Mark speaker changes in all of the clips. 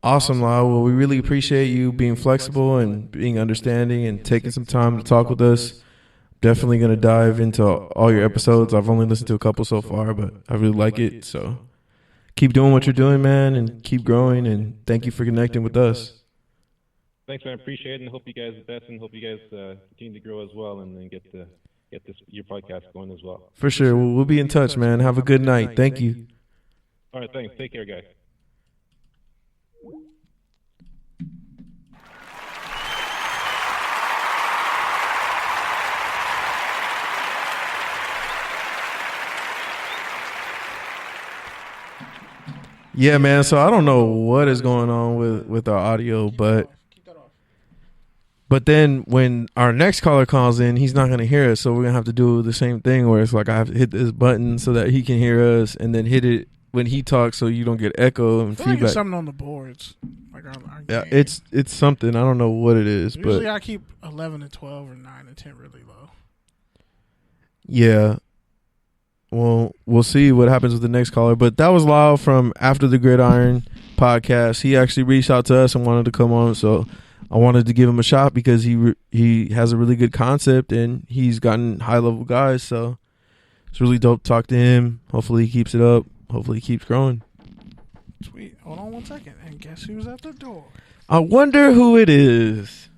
Speaker 1: Awesome, Lyle. Well, we really appreciate you being flexible and being understanding and taking some time to talk with us. Definitely going to dive into all your episodes. I've only listened to a couple so far, but I really like it. So keep doing what you're doing, man, and keep growing. And thank you for connecting with us.
Speaker 2: Thanks, man. I appreciate it, and hope you guys the best, and hope you guys continue to grow as well, and then get your podcast going as well.
Speaker 1: For sure. We'll be in touch, man. Have a good night. Thank you.
Speaker 2: All right, thanks. Take care, guys.
Speaker 1: Yeah, man. So I don't know what is going on with our audio, but then when our next caller calls in, he's not going to hear us. So we're going to have to do the same thing where it's like I have to hit this button so that he can hear us, and then hit it when he talks so you don't get echo and feedback.
Speaker 3: Like something on the boards. Like our
Speaker 1: yeah, it's something. I don't know what it is.
Speaker 3: Usually
Speaker 1: but
Speaker 3: I keep 11 and 12 or 9 and 10 really low.
Speaker 1: Yeah. Well, we'll see what happens with the next caller. But that was Lyle from After the Gridiron Podcast. He actually reached out to us and wanted to come on, so I wanted to give him a shot because he has a really good concept and he's gotten high-level guys. So it's really dope to talk to him. Hopefully he keeps it up. Hopefully he keeps growing.
Speaker 3: Sweet. Hold on 1 second. And guess who's at the door?
Speaker 1: I wonder who it is.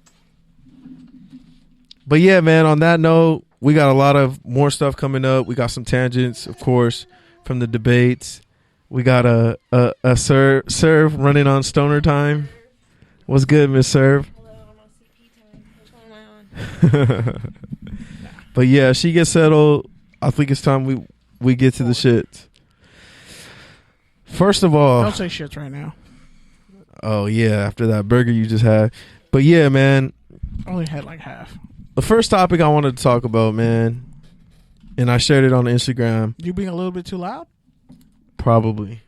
Speaker 1: But yeah, man, on that note, we got a lot of more stuff coming up. We got some tangents, of course, from the debates. We got a Cerv running on stoner time. What's good, Miss Cerv?
Speaker 4: Hello, I'm on CP time. What's going on?
Speaker 1: But yeah, she gets settled. I think it's time we get to the shits. First of all,
Speaker 3: don't say shits right now.
Speaker 1: Oh yeah, after that burger you just had. But yeah, man,
Speaker 3: I only had like half.
Speaker 1: The first topic I wanted to talk about, man, and I shared it on Instagram.
Speaker 3: You being a little bit too loud?
Speaker 1: Probably.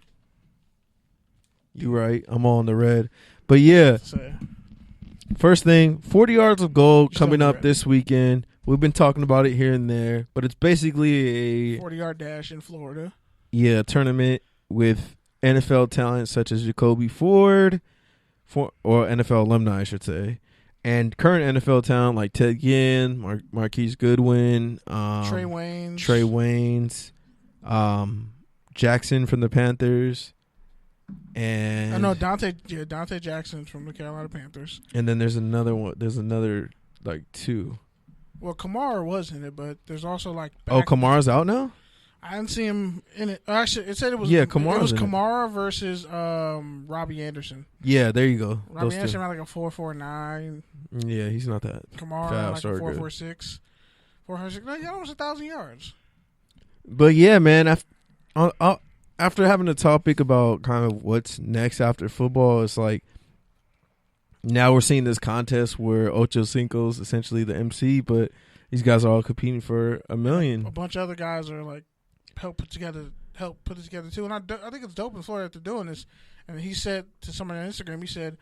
Speaker 1: You right. I'm all in the red. But yeah, first thing, 40 yards of gold coming up this weekend. We've been talking about it here and there, but it's basically a
Speaker 3: 40-yard dash in Florida.
Speaker 1: Yeah, tournament with NFL talent such as Jacoby Ford, or NFL alumni, I should say. And current NFL talent like Ted Ginn, Marquise Goodwin,
Speaker 3: Trey
Speaker 1: Waynes, Jackson from the Panthers, and
Speaker 3: I know Dante Jackson from the Carolina Panthers.
Speaker 1: And then there's another one. There's another like two.
Speaker 3: Well, Kamara was in it, but there's also like
Speaker 1: Kamara's out now.
Speaker 3: I didn't see him in it. Actually, it said it was
Speaker 1: Kamara.
Speaker 3: It was Kamara versus Robbie Anderson.
Speaker 1: Yeah, there you go.
Speaker 3: Robbie Anderson ran like a 4.49.
Speaker 1: Yeah, he's not that
Speaker 3: Kamara
Speaker 1: fast
Speaker 3: like
Speaker 1: or
Speaker 3: a 4.46. 4.46. No, almost 1,000 yards.
Speaker 1: But yeah, man. After having a topic about kind of what's next after football, it's like now we're seeing this contest where Ocho Cinco's essentially the MC, but these guys are all competing for $1 million.
Speaker 3: A bunch of other guys are like help put it together too. And I think it's dope in Florida that they're doing this. And he said to somebody on Instagram, he said,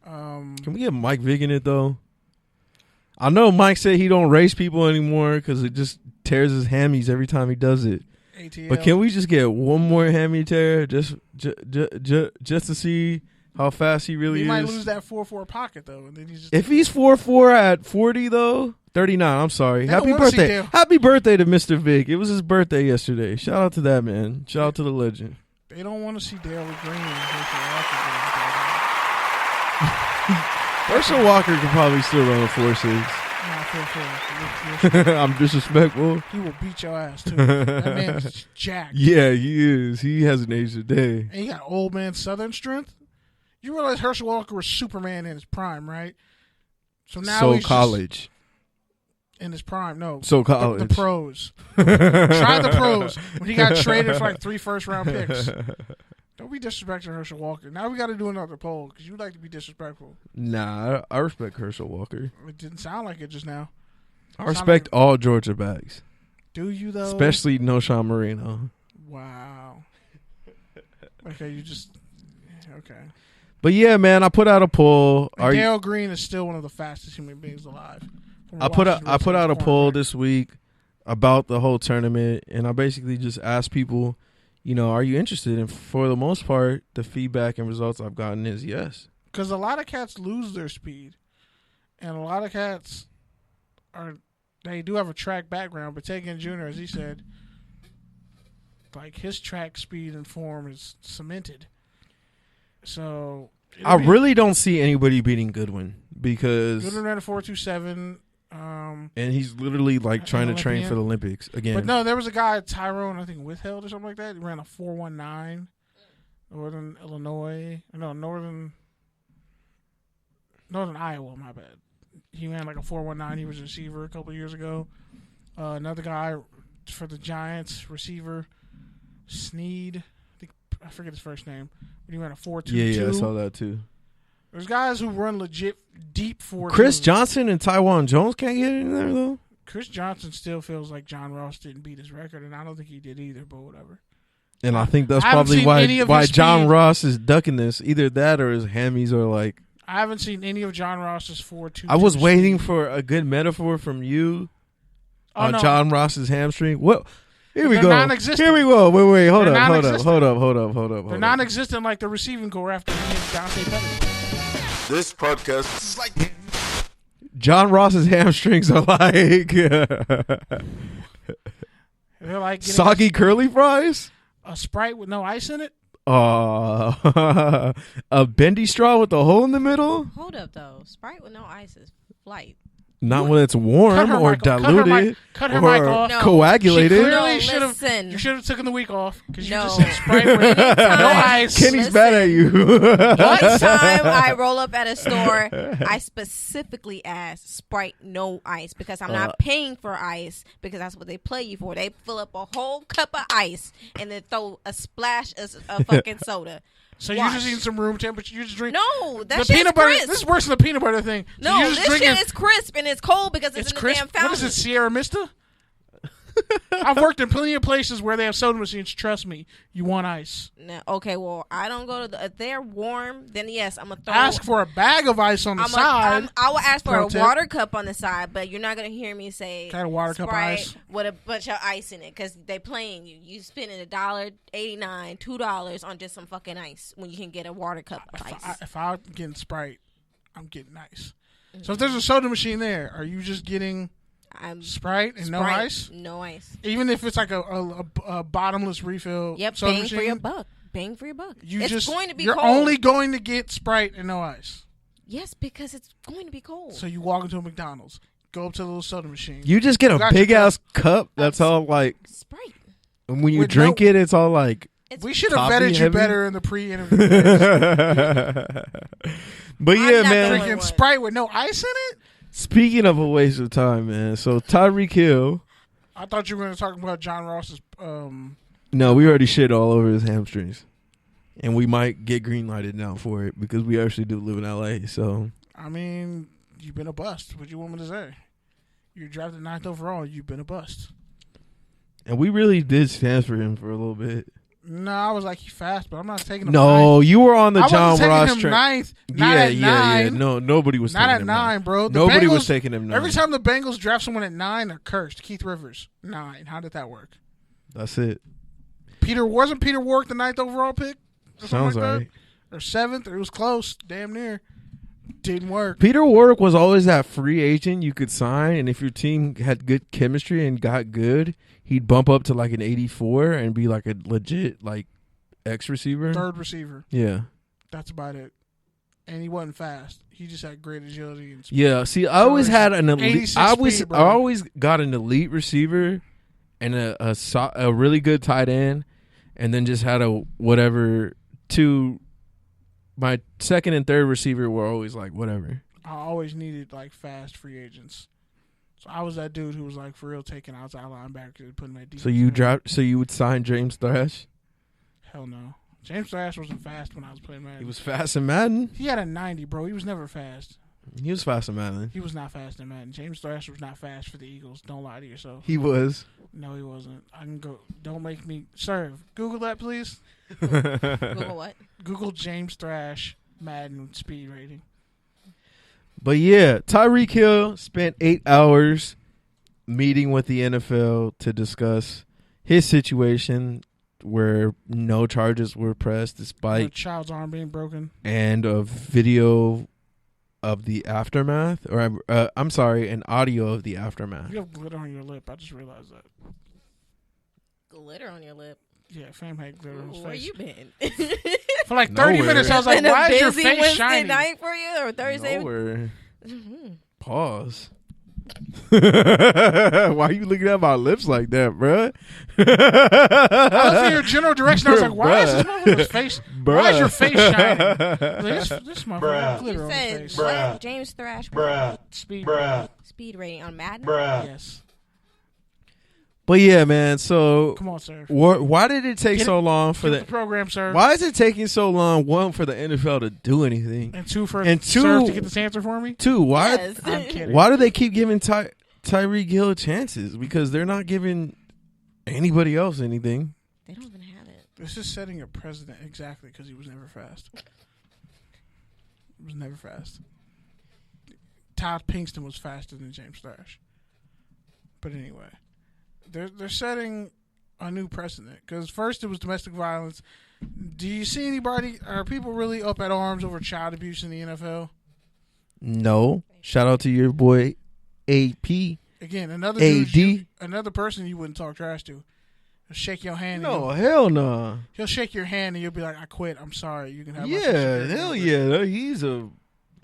Speaker 1: can we get Mike Vick in it though? I know Mike said he don't race people anymore because it just tears his hammies every time he does it.
Speaker 3: ATL.
Speaker 1: But can we just get one more hammy tear just to see how fast he really is?
Speaker 3: He might lose that 4.4 pocket though, and then he's just
Speaker 1: if he's 4.4 at 40 though. 39, I'm sorry. Happy birthday. Happy birthday to Mr. Vick. It was his birthday yesterday. Shout out to that man. Shout out to the legend.
Speaker 3: They don't want to see Dale Green.
Speaker 1: Herschel Walker could probably still run a 4.6.
Speaker 3: Nah,
Speaker 1: I'm disrespectful.
Speaker 3: He will beat your ass too. That man's jacked.
Speaker 1: Yeah, he is. He hasn't aged a day.
Speaker 3: And he got old man Southern strength. You realize Herschel Walker was Superman in his prime, right? So now he's
Speaker 1: college.
Speaker 3: In his prime, no.
Speaker 1: So college.
Speaker 3: The pros. Try the pros. When he got traded for like 3 first-round picks. Don't be disrespecting Herschel Walker. Now we got to do another poll because you like to be disrespectful.
Speaker 1: Nah, I respect Herschel Walker.
Speaker 3: It didn't sound like it just now.
Speaker 1: I respect all Georgia backs.
Speaker 3: Do you, though?
Speaker 1: Especially Noshawn Marino.
Speaker 3: Wow. Okay, you just... Okay.
Speaker 1: But yeah, man, I put out a poll.
Speaker 3: Dale Green is still one of the fastest human beings alive.
Speaker 1: I put out a poll this week about the whole tournament, and I basically just asked people, are you interested? And for the most part, the feedback and results I've gotten is yes.
Speaker 3: Because a lot of cats lose their speed. And a lot of cats they do have a track background, but Tegan Jr., as he said, like his track speed and form is cemented. So
Speaker 1: I really don't see anybody beating Goodwin because
Speaker 3: Goodwin ran a 4.27.
Speaker 1: And he's literally like trying to train for the Olympics again.
Speaker 3: But no, there was a guy, Tyrone, I think Withheld or something like that. He ran a 4.19. Northern Illinois. No, Northern Iowa, my bad. He ran like a 4.19. He was a receiver a couple of years ago. Another guy for the Giants, receiver, Sneed. I forget his first name. But he ran a 4.22.
Speaker 1: Yeah, I saw that too.
Speaker 3: There's guys who run legit deep 4.2.
Speaker 1: Chris Johnson and Tywan Jones can't get in there though.
Speaker 3: Chris Johnson still feels like John Ross didn't beat his record, and I don't think he did either. But whatever.
Speaker 1: And I think that's
Speaker 3: I haven't
Speaker 1: probably
Speaker 3: seen any of
Speaker 1: why
Speaker 3: his
Speaker 1: John
Speaker 3: speed.
Speaker 1: Ross is ducking this. Either that or his hammies are like.
Speaker 3: I haven't seen any of John Ross's 4.2.
Speaker 1: I was waiting for a good metaphor from you on
Speaker 3: no.
Speaker 1: John Ross's hamstring. What? Here we
Speaker 3: They're
Speaker 1: go.
Speaker 3: non-existent.
Speaker 1: Here we go. Wait. Hold
Speaker 3: They're
Speaker 1: up.
Speaker 3: non-existent. They're
Speaker 1: up.
Speaker 3: non-existent like the receiving core after he hit Dante Pettis.
Speaker 1: This podcast is like John Ross's hamstrings are like
Speaker 3: They're like
Speaker 1: soggy curly fries.
Speaker 3: a Sprite with no ice in it.
Speaker 1: A bendy straw with a hole in the middle.
Speaker 4: Hold up, though. Sprite with no ice is flight.
Speaker 1: Not when it's warm or diluted
Speaker 3: Cut her mic
Speaker 1: or
Speaker 3: off.
Speaker 4: No.
Speaker 1: coagulated.
Speaker 3: She clearly
Speaker 4: No,
Speaker 3: should have.
Speaker 4: listen.
Speaker 3: You should have taken the week off because you
Speaker 4: No.
Speaker 3: just said Sprite with no ice.
Speaker 1: Kenny's mad at you.
Speaker 4: One time I roll up at a store, I specifically asked Sprite no ice because I'm not paying for ice because that's what they play you for. They fill up a whole cup of ice and then throw a splash of fucking soda.
Speaker 3: So you're just eating some room temperature. You just drink.
Speaker 4: No, that
Speaker 3: the
Speaker 4: shit
Speaker 3: peanut
Speaker 4: is
Speaker 3: butter.
Speaker 4: crisp.
Speaker 3: This is worse than the peanut butter thing. So
Speaker 4: No,
Speaker 3: you're just
Speaker 4: this
Speaker 3: drinking,
Speaker 4: shit is crisp and it's cold because it's in the
Speaker 3: crisp.
Speaker 4: damn fountain.
Speaker 3: What is it, Sierra Mista? I've worked in plenty of places where they have soda machines. Trust me, you want ice.
Speaker 4: No, okay, well, I don't go to the. If they're warm, then yes, I'm gonna throw.
Speaker 3: Ask for a bag of ice on the side.
Speaker 4: I will ask for
Speaker 3: Pro
Speaker 4: a
Speaker 3: tip.
Speaker 4: water cup on the side, but you're not gonna hear me say
Speaker 3: Kind of water cup
Speaker 4: Sprite
Speaker 3: ice.
Speaker 4: with a bunch of ice in it because they playing you. You spending $1.89, $2 on just some fucking ice when you can get a water cup of ice.
Speaker 3: If I'm getting Sprite, I'm getting ice. So if there's a soda machine there, are you just getting Sprite and no ice?
Speaker 4: No ice.
Speaker 3: Even if it's like a bottomless refill soda
Speaker 4: bang
Speaker 3: machine?
Speaker 4: for your buck. Bang for your buck. Going to be
Speaker 3: you're
Speaker 4: cold.
Speaker 3: only going to get Sprite and no ice.
Speaker 4: Yes, because it's going to be cold.
Speaker 3: So you walk into a McDonald's, go up to the little soda machine.
Speaker 1: You just get a big ass cup. That's all like
Speaker 4: Sprite.
Speaker 1: And when you drink it, it's all like.
Speaker 3: We should have
Speaker 1: coffee
Speaker 3: vetted you
Speaker 1: heavy?
Speaker 3: better in the pre-interview.
Speaker 1: But yeah,
Speaker 4: not
Speaker 1: man.
Speaker 3: Drinking Sprite with no ice in it?
Speaker 1: Speaking of a waste of time, man. So Tyreek Hill.
Speaker 3: I thought you were going to talk about John Ross's.
Speaker 1: No, we already shit all over his hamstrings, and we might get green lighted now for it because we actually do live in LA. So
Speaker 3: I mean, you've been a bust. What you want me to say? You're drafted 9th overall. You've been a bust.
Speaker 1: And we really did stand for him for a little bit.
Speaker 3: No, I was like, he's fast, but I'm not taking him.
Speaker 1: No,
Speaker 3: ninth.
Speaker 1: you were on the
Speaker 3: I
Speaker 1: John
Speaker 3: wasn't
Speaker 1: Ross
Speaker 3: taking him
Speaker 1: train.
Speaker 3: ninth. Not at nine.
Speaker 1: No, nobody was
Speaker 3: Not
Speaker 1: taking
Speaker 3: at
Speaker 1: him
Speaker 3: 9, bro. The
Speaker 1: Nobody
Speaker 3: Bengals,
Speaker 1: was taking him 9.
Speaker 3: Every time the Bengals draft someone at 9, they're cursed. Keith Rivers, 9. How did that work?
Speaker 1: That's it.
Speaker 3: Wasn't Peter Warrick the 9th overall pick?
Speaker 1: Sounds right.
Speaker 3: Or 7th? It was close. Damn near. Didn't work.
Speaker 1: Peter Warrick was always that free agent you could sign, and if your team had good chemistry and got good, he'd bump up to like an 84 and be like a legit like X receiver.
Speaker 3: 3rd receiver.
Speaker 1: Yeah.
Speaker 3: That's about it. And he wasn't fast. He just had great agility and speed.
Speaker 1: Yeah. See, I always had an elite.
Speaker 3: 86
Speaker 1: I
Speaker 3: speed, bro.
Speaker 1: always got an elite receiver and a really good tight end, and then just had a whatever two. My 2nd and 3rd receiver were always like whatever.
Speaker 3: I always needed like fast free agents. So I was that dude who was like for real taking outside linebackers and putting them at defense.
Speaker 1: So you would sign James Thrash?
Speaker 3: Hell no. James Thrash wasn't fast when I was playing Madden.
Speaker 1: He was fast in Madden.
Speaker 3: He had a 90, bro. He was never fast.
Speaker 1: He was fast in Madden.
Speaker 3: He was not fast in Madden. James Thrash was not fast for the Eagles. Don't lie to yourself.
Speaker 1: He was.
Speaker 3: No, he wasn't. I can go. Don't make me serve. Google that, please.
Speaker 4: Google what?
Speaker 3: Google James Thrash Madden speed rating.
Speaker 1: But yeah, Tyreek Hill spent 8 hours meeting with the NFL to discuss his situation where no charges were pressed
Speaker 3: A
Speaker 1: despite
Speaker 3: child's arm being broken.
Speaker 1: and a video of the aftermath, or I'm sorry, an audio of the aftermath.
Speaker 3: You have glitter on your lip. I just realized that.
Speaker 4: Glitter on your lip.
Speaker 3: Yeah, fam had glitter on his
Speaker 4: Where
Speaker 3: face.
Speaker 4: you been?
Speaker 3: For like 30
Speaker 1: Nowhere.
Speaker 3: minutes, I was like,
Speaker 4: Been a
Speaker 3: why is your
Speaker 4: busy
Speaker 3: face
Speaker 4: Wednesday
Speaker 3: shiny?
Speaker 4: night for you or Thursday?
Speaker 1: Nowhere.
Speaker 4: Mm-hmm.
Speaker 1: Pause. Why are you looking at my lips like that, bruh?
Speaker 3: I was in your general direction. I was like, why is this
Speaker 1: Bruh.
Speaker 3: motherfucker's face? Why is your face shining? Like,
Speaker 1: Bruh.
Speaker 3: this motherfucker has glitter
Speaker 4: You
Speaker 3: on his
Speaker 4: said
Speaker 3: face.
Speaker 4: what? James Thrash.
Speaker 3: Speed.
Speaker 4: Speed rating on Madden.
Speaker 3: Yes.
Speaker 1: But yeah, man. So
Speaker 3: Come on, sir.
Speaker 1: why did it take
Speaker 3: Get
Speaker 1: so long for
Speaker 3: Get
Speaker 1: the?
Speaker 3: the program, sir.
Speaker 1: Why is it taking so long? One, for the NFL to do anything,
Speaker 3: And two, for
Speaker 1: And two-
Speaker 3: Cerv to get this answer for me?
Speaker 1: two, why?
Speaker 4: Yes.
Speaker 3: I'm kidding.
Speaker 1: Why do they keep giving Tyreek Hill chances? Because they're not giving anybody else anything.
Speaker 4: They don't even have it.
Speaker 3: This is setting a precedent exactly because he was never fast. He was never fast. Todd Pinkston was faster than James Thrash. But anyway, they're setting a new precedent because first it was domestic violence. Do you see anybody? Are people really up at arms over child abuse in the NFL?
Speaker 1: No. Shout out to your boy AP.
Speaker 3: Again, another
Speaker 1: AD.
Speaker 3: dude another person you wouldn't talk trash to. He'll shake your hand.
Speaker 1: No, hell no.
Speaker 3: He'll shake your hand and you'll be like, "I quit. I'm sorry. You can have." my
Speaker 1: Yeah,
Speaker 3: security
Speaker 1: hell
Speaker 3: number."
Speaker 1: yeah.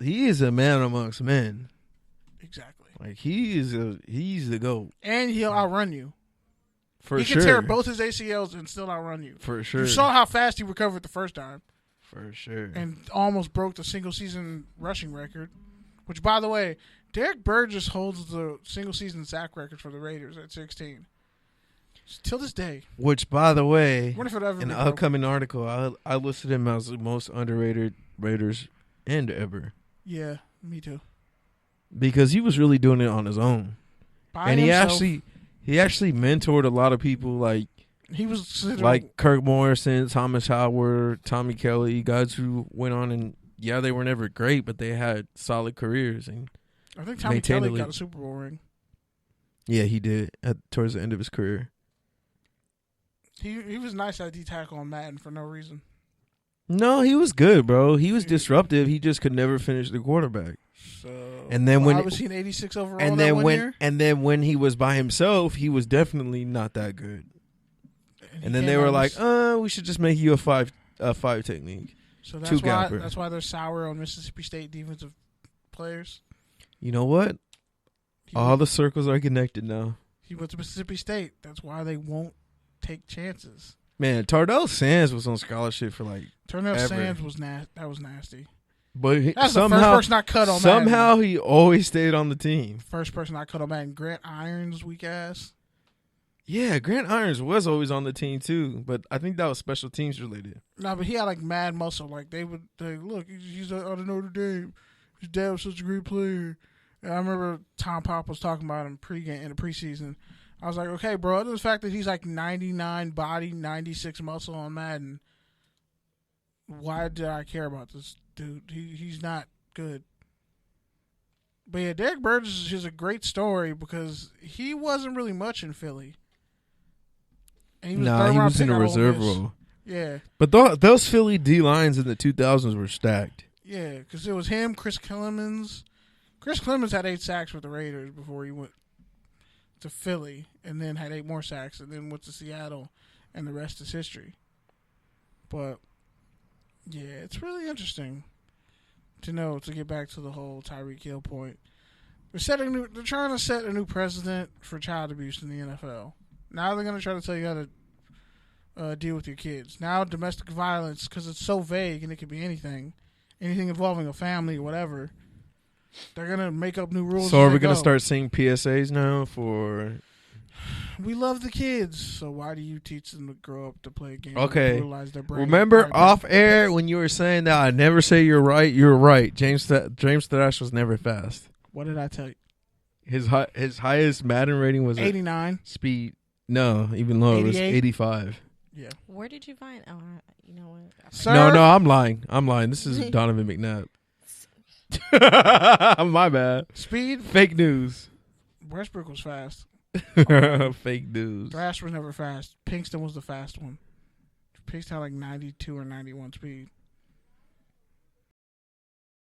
Speaker 1: He is a man amongst men.
Speaker 3: Exactly.
Speaker 1: Like he's the GOAT.
Speaker 3: And he'll outrun you.
Speaker 1: For
Speaker 3: He
Speaker 1: sure.
Speaker 3: can tear both his ACLs and still outrun you.
Speaker 1: For sure.
Speaker 3: You saw how fast he recovered the first time
Speaker 1: For sure.
Speaker 3: and almost broke the single season rushing record. Which, by the way, Derek Burgess holds the single season sack record for the Raiders at 16. Till this day.
Speaker 1: Which, by the way,
Speaker 3: Wonder if it ever
Speaker 1: in
Speaker 3: be
Speaker 1: the
Speaker 3: broken.
Speaker 1: upcoming article, I listed him as the most underrated Raiders end ever.
Speaker 3: Yeah, me too.
Speaker 1: Because he was really doing it on his own.
Speaker 3: By
Speaker 1: And
Speaker 3: himself,
Speaker 1: he actually mentored a lot of people like
Speaker 3: he was considered
Speaker 1: Kirk Morrison, Thomas Howard, Tommy Kelly, guys who went on and they were never great, but they had solid careers. And
Speaker 3: I think Tommy
Speaker 1: maintain the
Speaker 3: Kelly got
Speaker 1: league.
Speaker 3: a Super Bowl ring.
Speaker 1: yeah, he did towards the end of his career.
Speaker 3: He was nice at D tackle on Madden for no reason.
Speaker 1: No, he was good, bro. He was disruptive. He just could never finish the quarterback.
Speaker 3: So
Speaker 1: And then when
Speaker 3: I was he an 86 overall
Speaker 1: and
Speaker 3: that
Speaker 1: then
Speaker 3: one
Speaker 1: when
Speaker 3: year?
Speaker 1: and then when he was by himself, he was definitely not that good.
Speaker 3: he
Speaker 1: And then
Speaker 3: came
Speaker 1: they were
Speaker 3: on
Speaker 1: like,
Speaker 3: this-
Speaker 1: we should just make you a five technique.
Speaker 3: so
Speaker 1: two gapper.
Speaker 3: that's why they're sour on Mississippi State defensive players.
Speaker 1: You know what?
Speaker 3: He
Speaker 1: All
Speaker 3: went,
Speaker 1: the circles are connected now.
Speaker 3: he went to Mississippi State. That's why they won't take chances.
Speaker 1: Man, Tardell Sands was on scholarship for like,
Speaker 3: Turnell
Speaker 1: Ever.
Speaker 3: Sands was that was nasty.
Speaker 1: but
Speaker 3: That's the first person I cut on
Speaker 1: somehow
Speaker 3: Madden.
Speaker 1: he always stayed on the team.
Speaker 3: First person I cut on Madden. Grant Irons, weak ass.
Speaker 1: Yeah, Grant Irons was always on the team too, but I think that was special teams related.
Speaker 3: No, but he had like mad muscle. Like they look, he's out of Notre Dame. His dad was such a great player. And I remember Tom Pop was talking about him in the preseason. I was like, okay, bro, other than the fact that he's like 99 body, 96 muscle on Madden, why did I care about this dude? He's not good. But yeah, Derek Burgess is a great story because he wasn't really much in Philly. And
Speaker 1: He
Speaker 3: third round
Speaker 1: was in
Speaker 3: pick
Speaker 1: a
Speaker 3: out of Ole
Speaker 1: reserve
Speaker 3: Miss.
Speaker 1: role.
Speaker 3: Yeah.
Speaker 1: But those Philly D lines in the 2000s were stacked.
Speaker 3: Yeah, because it was him, Chris Clemens. Chris Clemens had 8 sacks with the Raiders before he went to Philly, and then had 8 more sacks, and then went to Seattle, and the rest is history. But yeah, it's really interesting to get back to the whole Tyreek Hill point. They're trying to set a new precedent for child abuse in the NFL. Now they're going to try to tell you how to deal with your kids. Now domestic violence, because it's so vague and it could be anything involving a family or whatever. They're going to make up new rules.
Speaker 1: So are we going to start seeing PSAs now for...
Speaker 3: We love the kids, so why do you teach them to grow up to play a game?
Speaker 1: Okay.
Speaker 3: And brutalize their brain?
Speaker 1: Remember
Speaker 3: Right.
Speaker 1: off air when you were saying that I never say you're right? You're right. James Thrash was never fast.
Speaker 3: What did I tell you?
Speaker 1: His highest Madden rating was
Speaker 3: 89.
Speaker 1: speed. No, even lower. It was
Speaker 3: 88?
Speaker 1: 85.
Speaker 3: Yeah.
Speaker 4: Where did you find? Oh, you know what?
Speaker 3: Sir,
Speaker 1: No, I'm lying. This is Donovan McNabb. My bad.
Speaker 3: Speed.
Speaker 1: Fake news.
Speaker 3: Westbrook was fast.
Speaker 1: Fake news.
Speaker 3: Thrash was never fast. Pinkston was the fast one. Pace had like 92 or 91 speed.